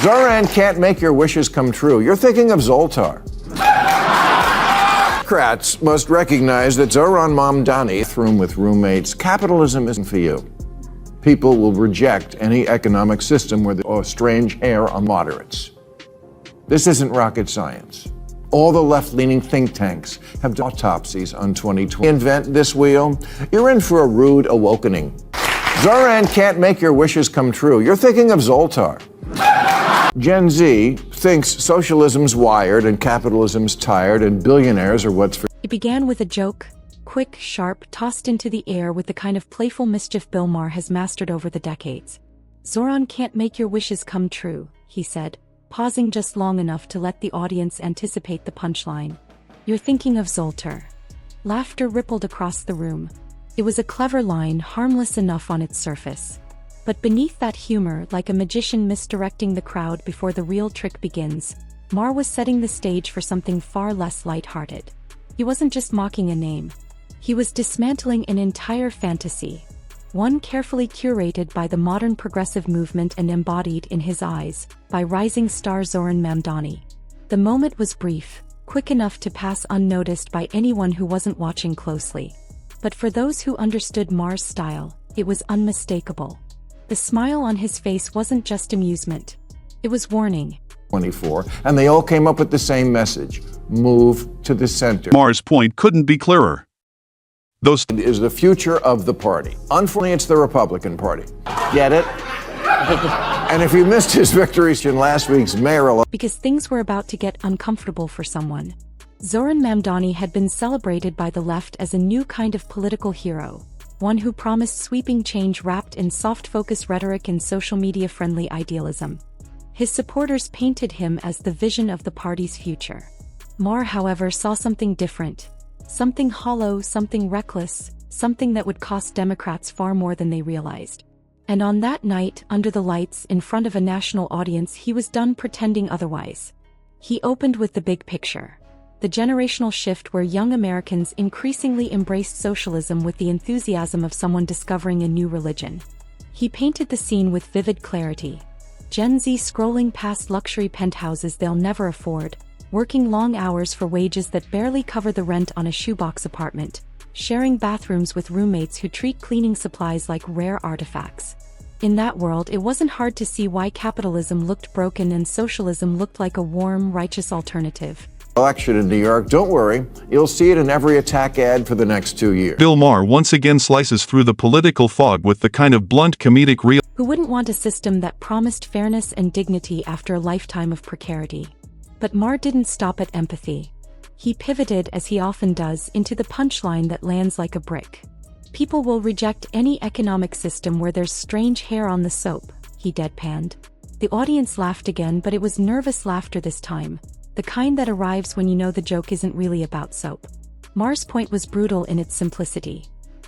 Zohran can't make your wishes come true. You're thinking of Zoltar. Democrats must recognize that Zohran Mamdani, room with roommates, capitalism isn't for you. People will reject any economic system where there's strange hair on moderates. This isn't rocket science. All the left-leaning think tanks have done autopsies on 2020. Invent this wheel, you're in for a rude awakening. Zohran can't make your wishes come true. You're thinking of Zoltar. Gen Z thinks socialism's wired and capitalism's tired and billionaires are what's for. It began with a joke, quick, sharp, tossed into the air with the kind of playful mischief Bill Maher has mastered over the decades. Zohran can't make your wishes come true, he said, pausing just long enough to let the audience anticipate the punchline. You're thinking of Zoltar. Laughter rippled across the room. It was a clever line, harmless enough on its surface. But beneath that humor, like a magician misdirecting the crowd before the real trick begins, Maher was setting the stage for something far less lighthearted. He wasn't just mocking a name. He was dismantling an entire fantasy, one carefully curated by the modern progressive movement and embodied in his eyes by rising star Zohran Mamdani. The moment was brief, quick enough to pass unnoticed by anyone who wasn't watching closely. But for those who understood Maher's style, it was unmistakable. The smile on his face wasn't just amusement. It was warning. 24, and they all came up with the same message. Move to the center. Maher's point couldn't be clearer. Those is the future of the party. Unfortunately, it's the Republican Party. Get it? And if you missed his victories in last week's mayoral... Because things were about to get uncomfortable for someone. Zohran Mamdani had been celebrated by the left as a new kind of political hero. One who promised sweeping change wrapped in soft-focus rhetoric and social media-friendly idealism. His supporters painted him as the vision of the party's future. Maher, however, saw something different. Something hollow, something reckless, something that would cost Democrats far more than they realized. And on that night, under the lights, in front of a national audience, he was done pretending otherwise. He opened with the big picture. The generational shift where young Americans increasingly embraced socialism with the enthusiasm of someone discovering a new religion. He painted the scene with vivid clarity. Gen Z scrolling past luxury penthouses they'll never afford, working long hours for wages that barely cover the rent on a shoebox apartment, sharing bathrooms with roommates who treat cleaning supplies like rare artifacts. In that world, it wasn't hard to see why capitalism looked broken and socialism looked like a warm, righteous alternative. Election in New York, don't worry, you'll see it in every attack ad for the next 2 years. Bill Maher once again slices through the political fog with the kind of blunt comedic real. Who wouldn't want a system that promised fairness and dignity after a lifetime of precarity? But Maher didn't stop at empathy. He pivoted, as he often does, into the punchline that lands like a brick. People will reject any economic system where there's strange hair on the soap, he deadpanned. The audience laughed again, but it was nervous laughter this time. The kind that arrives when you know the joke isn't really about soap. Maher's point was brutal in its simplicity.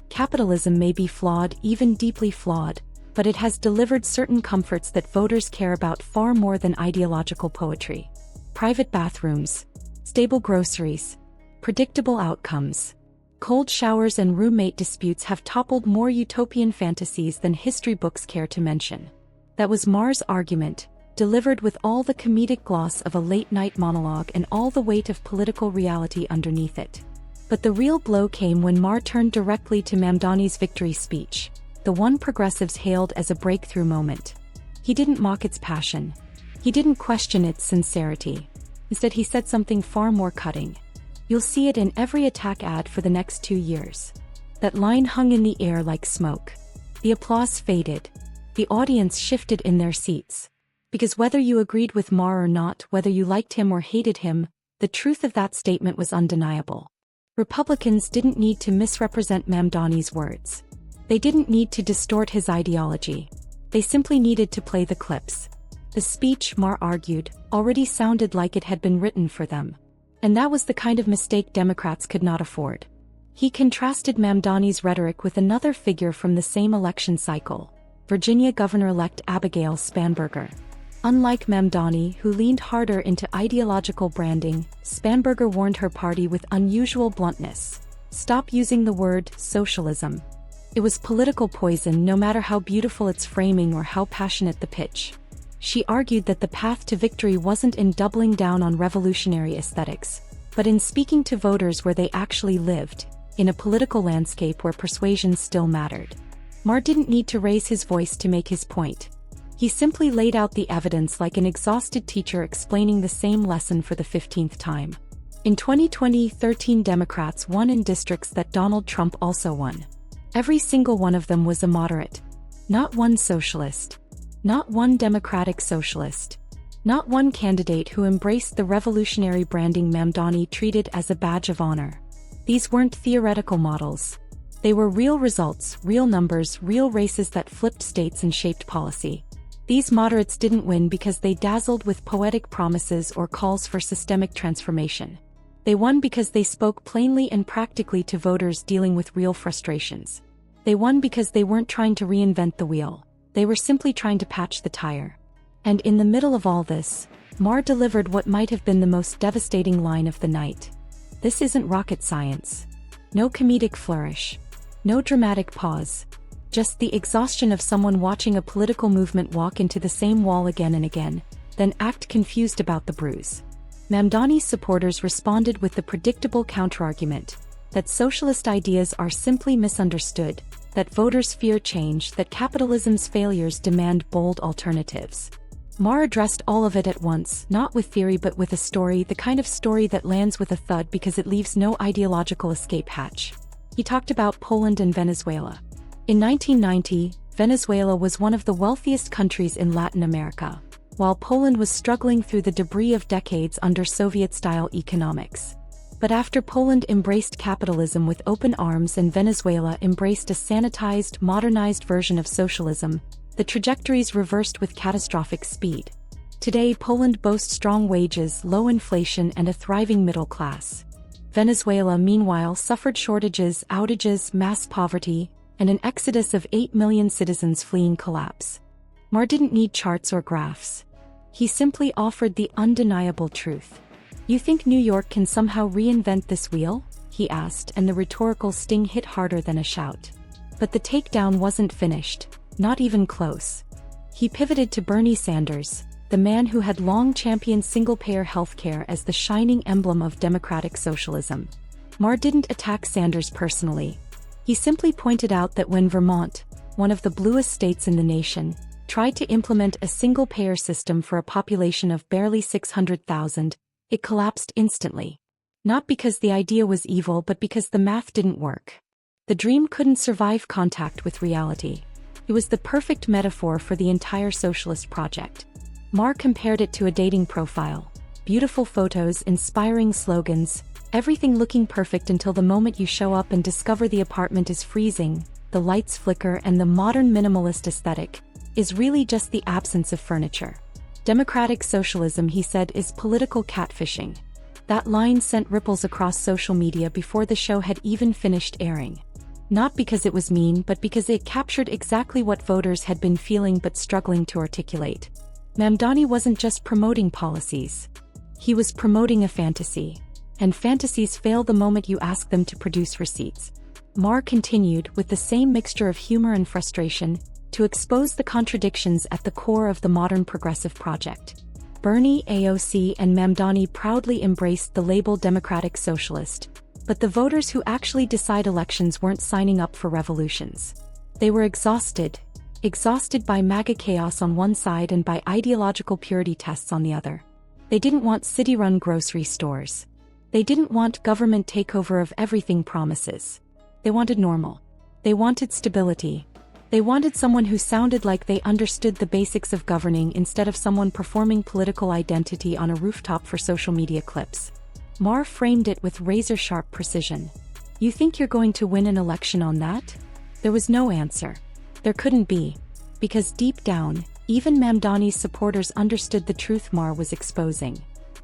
Capitalism may be flawed, even deeply flawed, but it has delivered certain comforts that voters care about far more than ideological poetry. Private bathrooms, stable groceries, predictable outcomes. Cold showers and roommate disputes have toppled more utopian fantasies than history books care to mention. That was Maher's argument, delivered with all the comedic gloss of a late-night monologue and all the weight of political reality underneath it. But the real blow came when Maher turned directly to Mamdani's victory speech, the one progressives hailed as a breakthrough moment. He didn't mock its passion. He didn't question its sincerity. Instead, he said something far more cutting. You'll see it in every attack ad for the next 2 years. That line hung in the air like smoke. The applause faded. The audience shifted in their seats. Because whether you agreed with Maher or not, whether you liked him or hated him, the truth of that statement was undeniable. Republicans didn't need to misrepresent Mamdani's words. They didn't need to distort his ideology. They simply needed to play the clips. The speech, Maher argued, already sounded like it had been written for them. And that was the kind of mistake Democrats could not afford. He contrasted Mamdani's rhetoric with another figure from the same election cycle, Virginia Governor-elect Abigail Spanberger. Unlike Mamdani, who leaned harder into ideological branding, Spanberger warned her party with unusual bluntness. Stop using the word socialism. It was political poison, no matter how beautiful its framing or how passionate the pitch. She argued that the path to victory wasn't in doubling down on revolutionary aesthetics, but in speaking to voters where they actually lived, in a political landscape where persuasion still mattered. Maher didn't need to raise his voice to make his point. He simply laid out the evidence like an exhausted teacher explaining the same lesson for the 15th time. In 2020, 13 Democrats won in districts that Donald Trump also won. Every single one of them was a moderate. Not one socialist. Not one democratic socialist. Not one candidate who embraced the revolutionary branding Mamdani treated as a badge of honor. These weren't theoretical models. They were real results, real numbers, real races that flipped states and shaped policy. These moderates didn't win because they dazzled with poetic promises or calls for systemic transformation. They won because they spoke plainly and practically to voters dealing with real frustrations. They won because they weren't trying to reinvent the wheel. They were simply trying to patch the tire. And in the middle of all this, Maher delivered what might have been the most devastating line of the night. This isn't rocket science. No comedic flourish. No dramatic pause. Just the exhaustion of someone watching a political movement walk into the same wall again and again, then act confused about the bruise. Mamdani's supporters responded with the predictable counterargument that socialist ideas are simply misunderstood, that voters fear change, that capitalism's failures demand bold alternatives. Maher addressed all of it at once, not with theory but with a story, the kind of story that lands with a thud because it leaves no ideological escape hatch. He talked about Poland and Venezuela. In 1990, Venezuela was one of the wealthiest countries in Latin America, while Poland was struggling through the debris of decades under Soviet-style economics. But after Poland embraced capitalism with open arms and Venezuela embraced a sanitized, modernized version of socialism, the trajectories reversed with catastrophic speed. Today, Poland boasts strong wages, low inflation, and a thriving middle class. Venezuela, meanwhile, suffered shortages, outages, mass poverty, and an exodus of 8 million citizens fleeing collapse. Maher didn't need charts or graphs. He simply offered the undeniable truth. "You think New York can somehow reinvent this wheel?" he asked, and the rhetorical sting hit harder than a shout. But the takedown wasn't finished, not even close. He pivoted to Bernie Sanders, the man who had long championed single-payer healthcare as the shining emblem of democratic socialism. Maher didn't attack Sanders personally. He simply pointed out that when Vermont, one of the bluest states in the nation, tried to implement a single-payer system for a population of barely 600,000, it collapsed instantly. Not because the idea was evil but because the math didn't work. The dream couldn't survive contact with reality. It was the perfect metaphor for the entire socialist project. Maher compared it to a dating profile. Beautiful photos, inspiring slogans, everything looking perfect until the moment you show up and discover the apartment is freezing, the lights flicker, and the modern minimalist aesthetic is really just the absence of furniture. Democratic socialism, he said, is political catfishing. That line sent ripples across social media before the show had even finished airing. Not because it was mean, but because it captured exactly what voters had been feeling but struggling to articulate. Mamdani wasn't just promoting policies. He was promoting a fantasy. And fantasies fail the moment you ask them to produce receipts. Maher continued, with the same mixture of humor and frustration, to expose the contradictions at the core of the modern progressive project. Bernie, AOC, and Mamdani proudly embraced the label Democratic Socialist, but the voters who actually decide elections weren't signing up for revolutions. They were exhausted by MAGA chaos on one side and by ideological purity tests on the other. They didn't want city-run grocery stores. They didn't want government takeover of everything promises. They wanted normal. They wanted stability. They wanted someone who sounded like they understood the basics of governing instead of someone performing political identity on a rooftop for social media clips. Maher framed it with razor-sharp precision. "You think you're going to win an election on that?" There was no answer. There couldn't be. Because deep down, even Mamdani's supporters understood the truth Maher was exposing.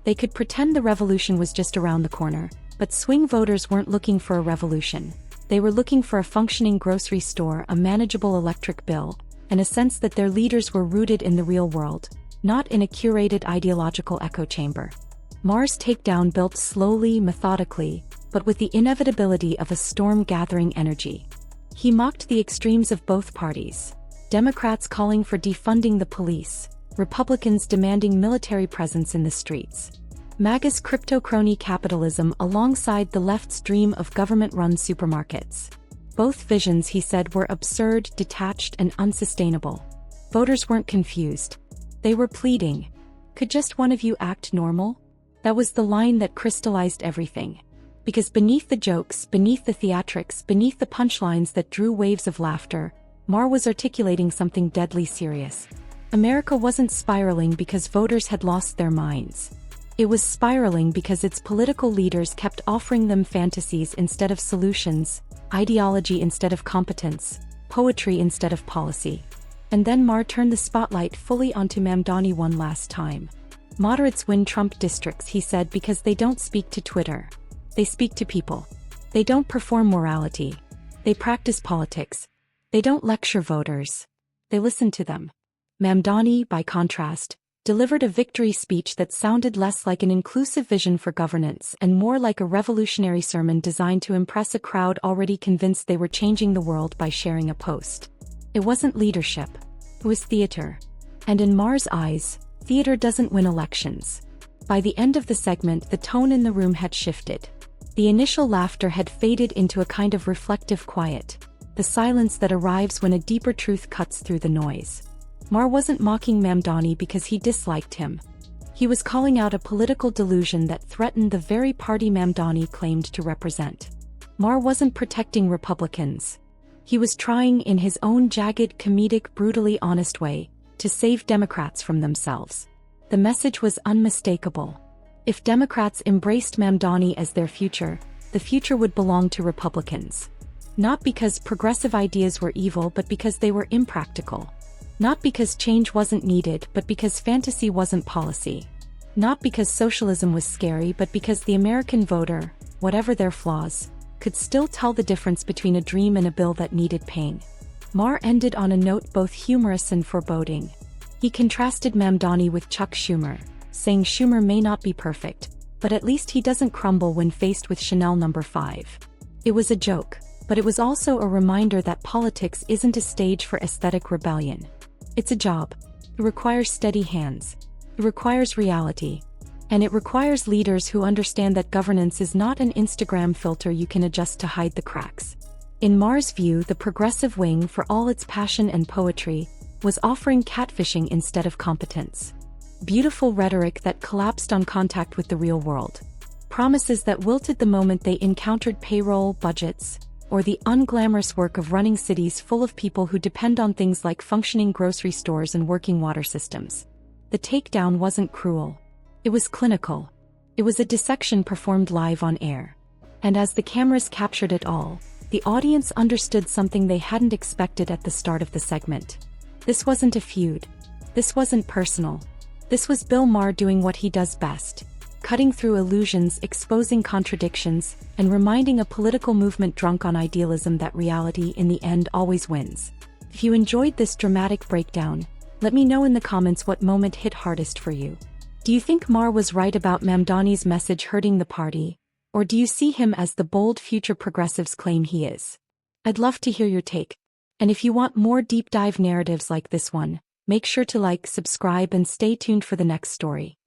They could pretend the revolution was just around the corner, but swing voters weren't looking for a revolution. They were looking for a functioning grocery store, a manageable electric bill, and a sense that their leaders were rooted in the real world, not in a curated ideological echo chamber. Maher's takedown built slowly, methodically, but with the inevitability of a storm-gathering energy. He mocked the extremes of both parties. Democrats calling for defunding the police, Republicans demanding military presence in the streets. MAGA's crypto-crony capitalism alongside the left's dream of government-run supermarkets. Both visions, he said, were absurd, detached, and unsustainable. Voters weren't confused. They were pleading. Could just one of you act normal? That was the line that crystallized everything. Because beneath the jokes, beneath the theatrics, beneath the punchlines that drew waves of laughter, Maher was articulating something deadly serious. America wasn't spiraling because voters had lost their minds. It was spiraling because its political leaders kept offering them fantasies instead of solutions, ideology instead of competence, poetry instead of policy. And then Maher turned the spotlight fully onto Mamdani one last time. Moderates win Trump districts, he said, because they don't speak to Twitter. They speak to people. They don't perform morality. They practice politics. They don't lecture voters. They listen to them. Mamdani, by contrast, delivered a victory speech that sounded less like an inclusive vision for governance and more like a revolutionary sermon designed to impress a crowd already convinced they were changing the world by sharing a post. It wasn't leadership. It was theater. And in Maher's eyes, theater doesn't win elections. By the end of the segment, the tone in the room had shifted. The initial laughter had faded into a kind of reflective quiet, the silence that arrives when a deeper truth cuts through the noise. Maher wasn't mocking Mamdani because he disliked him. He was calling out a political delusion that threatened the very party Mamdani claimed to represent. Maher wasn't protecting Republicans. He was trying, in his own jagged, comedic, brutally honest way, to save Democrats from themselves. The message was unmistakable. If Democrats embraced Mamdani as their future, the future would belong to Republicans. Not because progressive ideas were evil, but because they were impractical. Not because change wasn't needed, but because fantasy wasn't policy. Not because socialism was scary, but because the American voter, whatever their flaws, could still tell the difference between a dream and a bill that needed pain. Maher ended on a note both humorous and foreboding. He contrasted Mamdani with Chuck Schumer, saying Schumer may not be perfect, but at least he doesn't crumble when faced with Chanel No. 5. It was a joke, but it was also a reminder that politics isn't a stage for aesthetic rebellion. It's a job. It requires steady hands. It requires reality. And it requires leaders who understand that governance is not an Instagram filter you can adjust to hide the cracks. In Maher's view, the progressive wing, for all its passion and poetry, was offering catfishing instead of competence. Beautiful rhetoric that collapsed on contact with the real world. Promises that wilted the moment they encountered payroll, budgets, or the unglamorous work of running cities full of people who depend on things like functioning grocery stores and working water systems. The takedown wasn't cruel. It was clinical. It was a dissection performed live on air. And as the cameras captured it all, the audience understood something they hadn't expected at the start of the segment. This wasn't a feud. This wasn't personal. This was Bill Maher doing what he does best. Cutting through illusions, exposing contradictions, and reminding a political movement drunk on idealism that reality in the end always wins. If you enjoyed this dramatic breakdown, let me know in the comments what moment hit hardest for you. Do you think Maher was right about Mamdani's message hurting the party, or do you see him as the bold future progressives claim he is? I'd love to hear your take. And if you want more deep dive narratives like this one, make sure to like, subscribe, and stay tuned for the next story.